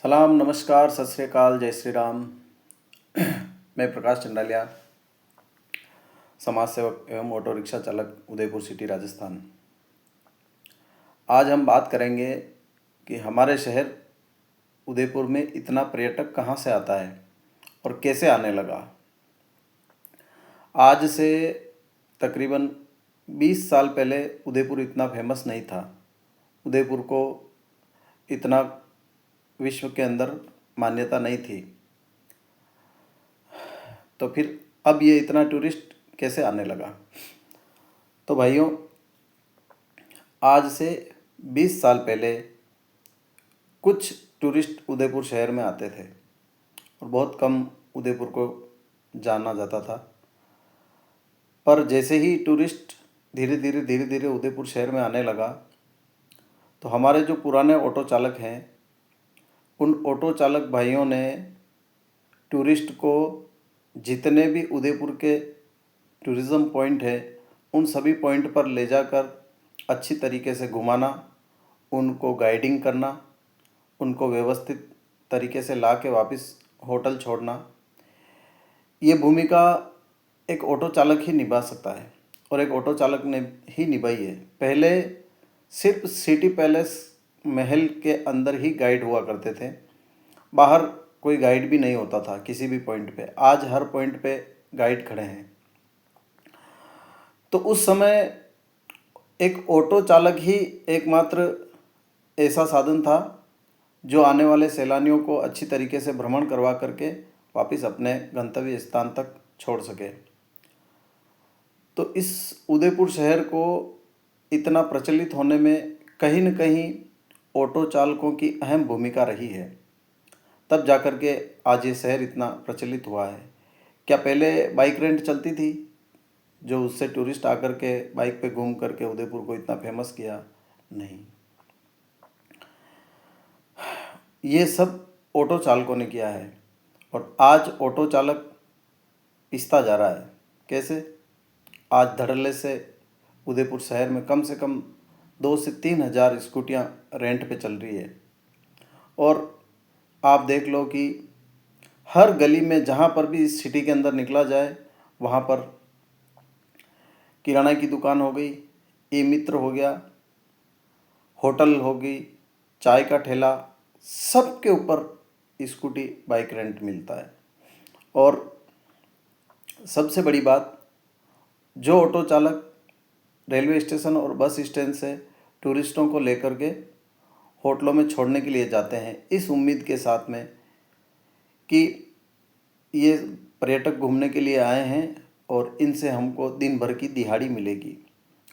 सलाम, नमस्कार, सत श्री अकाल, जय श्री राम। मैं प्रकाश चंडालिया, समाज सेवक एवं ऑटो रिक्शा चालक, उदयपुर सिटी, राजस्थान। आज हम बात करेंगे कि हमारे शहर उदयपुर में इतना पर्यटक कहाँ से आता है और कैसे आने लगा। आज से तकरीबन 20 साल पहले उदयपुर इतना फेमस नहीं था। उदयपुर को इतना विश्व के अंदर मान्यता नहीं थी, तो फिर अब ये इतना टूरिस्ट कैसे आने लगा। तो भाइयों, आज से 20 साल पहले कुछ टूरिस्ट उदयपुर शहर में आते थे और बहुत कम उदयपुर को जाना जाता था। पर जैसे ही टूरिस्ट धीरे धीरे उदयपुर शहर में आने लगा, तो हमारे जो पुराने ऑटो चालक हैं, उन ऑटो चालक भाइयों ने टूरिस्ट को जितने भी उदयपुर के टूरिज़्म पॉइंट है, उन सभी पॉइंट पर ले जाकर अच्छी तरीके से घुमाना, उनको गाइडिंग करना, उनको व्यवस्थित तरीके से ला के वापस होटल छोड़ना, ये भूमिका एक ऑटो चालक ही निभा सकता है और एक ऑटो चालक ने ही निभाई है। पहले सिर्फ सिटी पैलेस महल के अंदर ही गाइड हुआ करते थे, बाहर कोई गाइड भी नहीं होता था किसी भी पॉइंट पे। आज हर पॉइंट पे गाइड खड़े हैं। तो उस समय एक ऑटो चालक ही एकमात्र ऐसा साधन था जो आने वाले सैलानियों को अच्छी तरीके से भ्रमण करवा करके वापस अपने गंतव्य स्थान तक छोड़ सके। तो इस उदयपुर शहर को इतना प्रचलित होने में कहीं न कहीं ऑटो चालकों की अहम भूमिका रही है। तब जाकर के आज ये शहर इतना प्रचलित हुआ है। क्या पहले बाइक रेंट चलती थी जो उससे टूरिस्ट आकर के बाइक पे घूम करके उदयपुर को इतना फेमस किया? नहीं, ये सब ऑटो चालकों ने किया है। और आज ऑटो चालक पिसता जा रहा है। कैसे? आज धड़ल्ले से उदयपुर शहर में कम से कम 2 से 3 हज़ार स्कूटियाँ रेंट पे चल रही है। और आप देख लो कि हर गली में जहाँ पर भी इस सिटी के अंदर निकला जाए, वहाँ पर किराना की दुकान हो गई, ई मित्र हो गया, होटल हो गई, चाय का ठेला, सब के ऊपर स्कूटी बाइक रेंट मिलता है। और सबसे बड़ी बात, जो ऑटो चालक रेलवे स्टेशन और बस स्टैंड से टूरिस्टों को लेकर के होटलों में छोड़ने के लिए जाते हैं, इस उम्मीद के साथ में कि ये पर्यटक घूमने के लिए आए हैं और इनसे हमको दिन भर की दिहाड़ी मिलेगी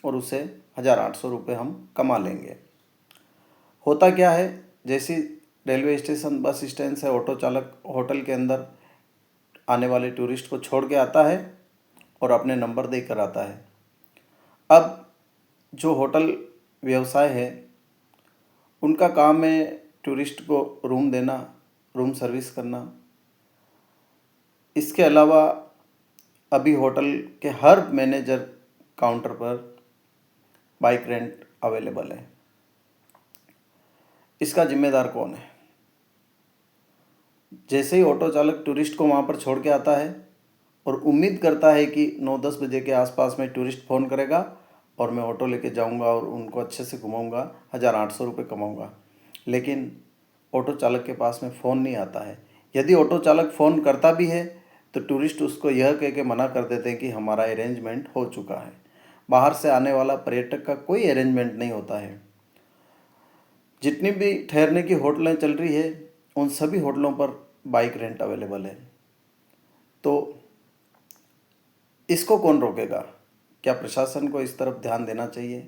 और उससे 1800 रुपये हम कमा लेंगे। होता क्या है, जैसे रेलवे स्टेशन बस स्टैंड से ऑटो चालक होटल के अंदर आने वाले टूरिस्ट को छोड़ के आता है और अपने नंबर देकर आता है। अब जो होटल व्यवसाय है, उनका काम है टूरिस्ट को रूम देना, रूम सर्विस करना। इसके अलावा अभी होटल के हर मैनेजर काउंटर पर बाइक रेंट अवेलेबल है। इसका जिम्मेदार कौन है? जैसे ही ऑटो चालक टूरिस्ट को वहाँ पर छोड़ के आता है और उम्मीद करता है कि 9-10 बजे के आसपास में टूरिस्ट फ़ोन करेगा और मैं ऑटो लेके जाऊंगा और उनको अच्छे से घुमाऊंगा, 1800 रुपये कमाऊंगा। लेकिन ऑटो चालक के पास में फ़ोन नहीं आता है। यदि ऑटो चालक फ़ोन करता भी है तो टूरिस्ट उसको यह कह के मना कर देते हैं कि हमारा अरेंजमेंट हो चुका है। बाहर से आने वाला पर्यटक का कोई अरेंजमेंट नहीं होता है। जितनी भी ठहरने की होटलें चल रही है, उन सभी होटलों पर बाइक रेंट अवेलेबल है। तो इसको कौन रोकेगा? क्या प्रशासन को इस तरफ ध्यान देना चाहिए?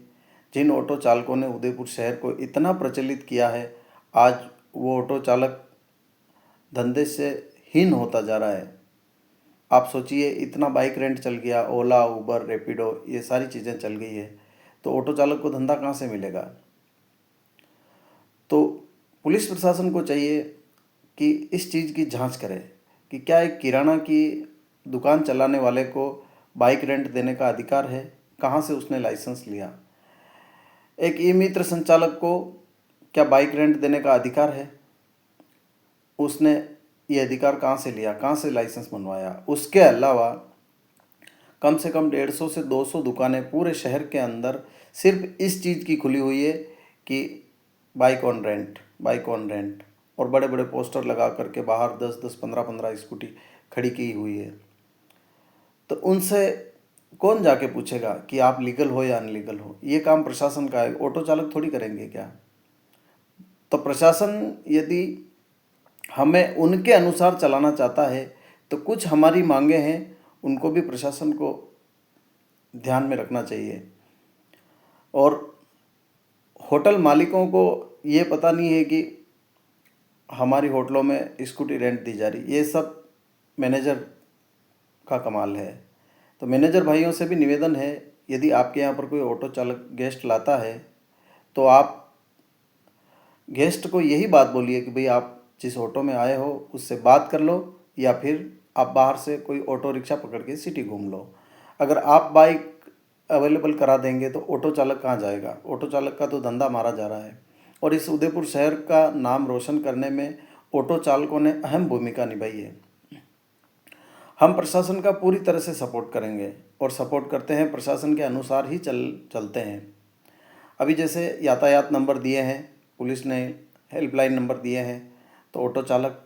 जिन ऑटो चालकों ने उदयपुर शहर को इतना प्रचलित किया है, आज वो ऑटो चालक धंधे से हीन होता जा रहा है। आप सोचिए, इतना बाइक रेंट चल गया, ओला, उबर, रैपिडो, ये सारी चीज़ें चल गई है, तो ऑटो चालक को धंधा कहाँ से मिलेगा? तो पुलिस प्रशासन को चाहिए कि इस चीज़ की जांच करे कि क्या एक किराना की दुकान चलाने वाले को बाइक रेंट देने का अधिकार है? कहाँ से उसने लाइसेंस लिया? एक ई मित्र संचालक को क्या बाइक रेंट देने का अधिकार है? उसने ये अधिकार कहाँ से लिया, कहाँ से लाइसेंस बनवाया। उसके अलावा कम से कम 150 से 200 दुकानें पूरे शहर के अंदर सिर्फ इस चीज़ की खुली हुई है कि bike on rent, bike on rent, और बड़े बड़े पोस्टर लगा करके बाहर 10-10, 15-15 स्कूटी खड़ी की हुई है। तो उनसे कौन जाके पूछेगा कि आप लीगल हो या अनलीगल हो? ये काम प्रशासन का है, ऑटो चालक थोड़ी करेंगे क्या? तो प्रशासन यदि हमें उनके अनुसार चलाना चाहता है तो कुछ हमारी मांगे हैं, उनको भी प्रशासन को ध्यान में रखना चाहिए। और होटल मालिकों को ये पता नहीं है कि हमारी होटलों में स्कूटी रेंट दी जा रही, ये सब मैनेजर का कमाल है। तो मैनेजर भाइयों से भी निवेदन है, यदि आपके यहाँ पर कोई ऑटो चालक गेस्ट लाता है तो आप गेस्ट को यही बात बोलिए कि भाई आप जिस ऑटो में आए हो उससे बात कर लो, या फिर आप बाहर से कोई ऑटो रिक्शा पकड़ के सिटी घूम लो। अगर आप बाइक अवेलेबल करा देंगे तो ऑटो चालक कहाँ जाएगा? ऑटो चालक का तो धंधा मारा जा रहा है। और इस उदयपुर शहर का नाम रोशन करने में ऑटो चालकों ने अहम भूमिका निभाई है। हम प्रशासन का पूरी तरह से सपोर्ट करेंगे और सपोर्ट करते हैं, प्रशासन के अनुसार ही चलते हैं। अभी जैसे यातायात नंबर दिए हैं, पुलिस ने हेल्पलाइन नंबर दिए हैं, तो ऑटो चालक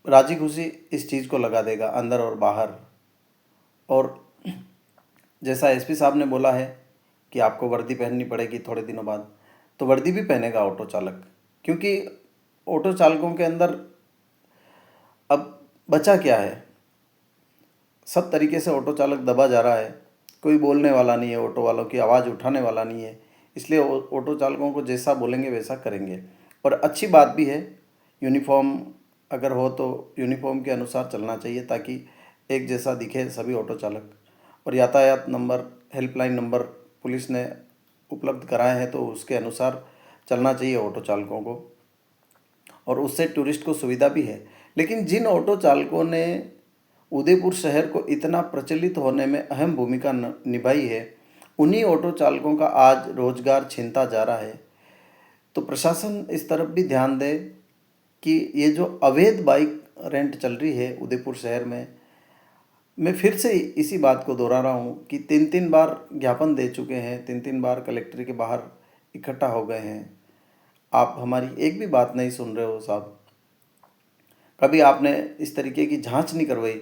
राजी खुशी इस चीज़ को लगा देगा अंदर और बाहर। और जैसा एसपी साहब ने बोला है कि आपको वर्दी पहननी पड़ेगी थोड़े दिनों बाद, तो वर्दी भी पहनेगा ऑटो चालक, क्योंकि ऑटो चालकों के अंदर अब बचा क्या है? सब तरीके से ऑटो चालक दबा जा रहा है, कोई बोलने वाला नहीं है, ऑटो वालों की आवाज़ उठाने वाला नहीं है। इसलिए ऑटो चालकों को जैसा बोलेंगे वैसा करेंगे। और अच्छी बात भी है, यूनिफॉर्म अगर हो तो यूनिफॉर्म के अनुसार चलना चाहिए, ताकि एक जैसा दिखे सभी ऑटो चालक। और यातायात नंबर, हेल्पलाइन नंबर पुलिस ने उपलब्ध कराए हैं, तो उसके अनुसार चलना चाहिए ऑटो चालकों को, और उससे टूरिस्ट को सुविधा भी है। लेकिन जिन ऑटो चालकों ने उदयपुर शहर को इतना प्रचलित होने में अहम भूमिका निभाई है, उन्हीं ऑटो चालकों का आज रोजगार छिनता जा रहा है। तो प्रशासन इस तरफ भी ध्यान दे कि ये जो अवैध बाइक रेंट चल रही है उदयपुर शहर में, मैं फिर से इसी बात को दोहरा रहा हूँ कि 3-3 बार ज्ञापन दे चुके हैं, 3-3 बार कलेक्टर के बाहर इकट्ठा हो गए हैं, आप हमारी एक भी बात नहीं सुन रहे हो साहब। कभी आपने इस तरीके की जांच नहीं करवाई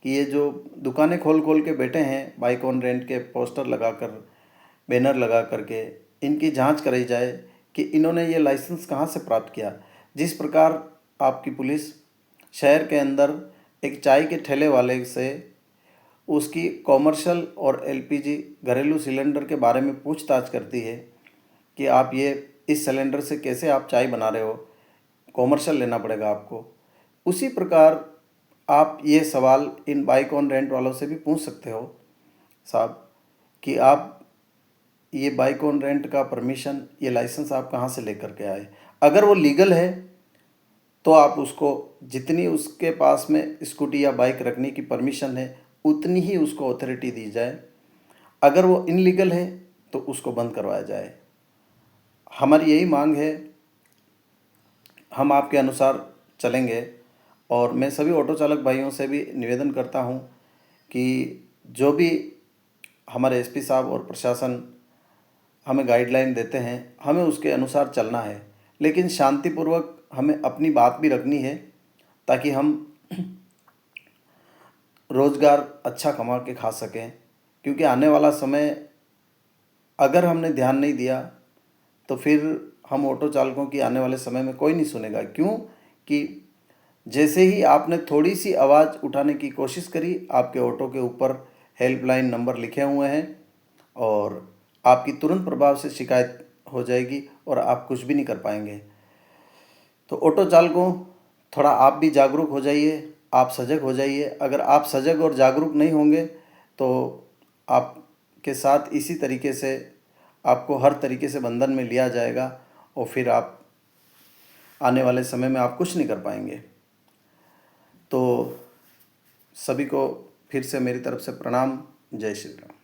कि ये जो दुकानें खोल खोल के बैठे हैं बाइक ऑन रेंट के पोस्टर लगाकर, बैनर लगा करके, इनकी जांच कराई जाए कि इन्होंने ये लाइसेंस कहाँ से प्राप्त किया। जिस प्रकार आपकी पुलिस शहर के अंदर एक चाय के ठेले वाले से उसकी कॉमर्शियल और एलपीजी घरेलू सिलेंडर के बारे में पूछताछ करती है कि आप ये इस सिलेंडर से कैसे आप चाय बना रहे हो, कॉमर्शियल लेना पड़ेगा आपको। उसी प्रकार आप ये सवाल इन बाइक ऑन रेंट वालों से भी पूछ सकते हो साहब कि आप ये बाइक ऑन रेंट का परमिशन, ये लाइसेंस आप कहाँ से लेकर के आए। अगर वो लीगल है तो आप उसको जितनी उसके पास में स्कूटी या बाइक रखने की परमिशन है उतनी ही उसको अथॉरिटी दी जाए। अगर वो इनलीगल है तो उसको बंद करवाया जाए। हमारी यही मांग है, हम आपके अनुसार चलेंगे। और मैं सभी ऑटो चालक भाइयों से भी निवेदन करता हूं कि जो भी हमारे एसपी साहब और प्रशासन हमें गाइडलाइन देते हैं, हमें उसके अनुसार चलना है, लेकिन शांतिपूर्वक हमें अपनी बात भी रखनी है, ताकि हम रोज़गार अच्छा कमा के खा सकें। क्योंकि आने वाला समय अगर हमने ध्यान नहीं दिया तो फिर हम ऑटो चालकों की आने वाले समय में कोई नहीं सुनेगा। क्यों कि जैसे ही आपने थोड़ी सी आवाज़ उठाने की कोशिश करी, आपके ऑटो के ऊपर हेल्पलाइन नंबर लिखे हुए हैं और आपकी तुरंत प्रभाव से शिकायत हो जाएगी और आप कुछ भी नहीं कर पाएंगे। तो ऑटो चालकों, थोड़ा आप भी जागरूक हो जाइए, आप सजग हो जाइए। अगर आप सजग और जागरूक नहीं होंगे तो आपके साथ इसी तरीके से आपको हर तरीके से बंधन में लिया जाएगा और फिर आप आने वाले समय में आप कुछ नहीं कर पाएंगे। तो सभी को फिर से मेरी तरफ से प्रणाम। जय श्री राम।